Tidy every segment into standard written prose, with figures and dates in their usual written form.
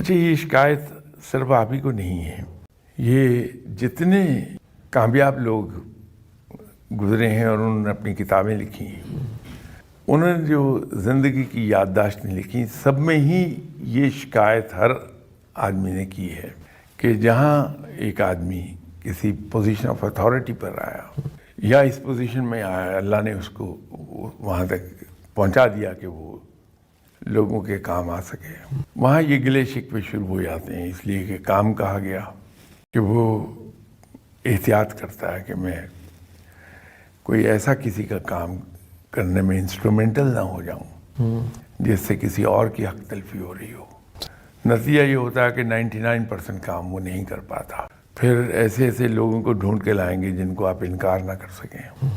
اچھا، یہ شکایت صرف آپ ہی کو نہیں ہے، یہ جتنے کامیاب لوگ گزرے ہیں اور انہوں نے اپنی کتابیں لکھی ہیں، انہوں نے جو زندگی کی یادداشتیں لکھی، سب میں ہی یہ شکایت ہر آدمی نے کی ہے کہ جہاں ایک آدمی کسی پوزیشن آف اتھارٹی پر آیا یا اس پوزیشن میں آیا، اللہ نے اس کو وہاں تک پہنچا دیا کہ وہ لوگوں کے کام آ سکے، وہاں یہ گلے شکوے شروع ہو جاتے ہیں، اس لیے کہ کام کہا گیا کہ وہ احتیاط کرتا ہے کہ میں کوئی ایسا کسی کا کام کرنے میں انسٹرومنٹل نہ ہو جاؤں جس سے کسی اور کی حق تلفی ہو رہی ہو۔ نتیجہ یہ ہوتا ہے کہ 99% کام وہ نہیں کر پاتا، پھر ایسے ایسے لوگوں کو ڈھونڈ کے لائیں گے جن کو آپ انکار نہ کر سکیں۔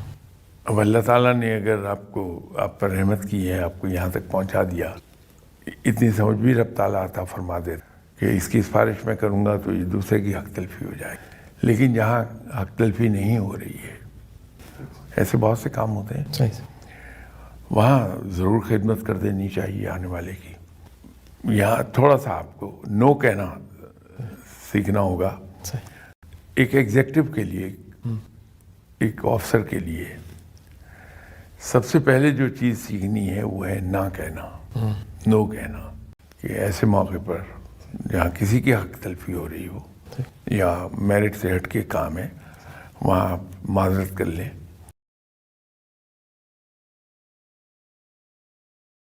اب اللہ تعالیٰ نے اگر آپ پر رحمت کی ہے، آپ کو یہاں تک پہنچا دیا، اتنی سمجھ بھی رب تعالیٰ عطا فرما دے کہ اس کی سفارش میں کروں گا تو یہ دوسرے کی حق تلفی ہو جائے گی، لیکن جہاں حق تلفی نہیں ہو رہی ہے، ایسے بہت سے کام ہوتے ہیں، وہاں ضرور خدمت کر دینی چاہیے آنے والے کی۔ یہاں تھوڑا سا آپ کو نو کہنا سیکھنا ہوگا۔ ایک ایگزیکٹو کے لیے، ایک آفیسر کے لیے سب سے پہلے جو چیز سیکھنی ہے وہ ہے نہ کہنا، نو کہنا، کہ ایسے موقع پر جہاں کسی کی حق تلفی ہو رہی ہو یا میرٹ سے ہٹ کے کام ہے، وہاں آپ معذرت کر لیں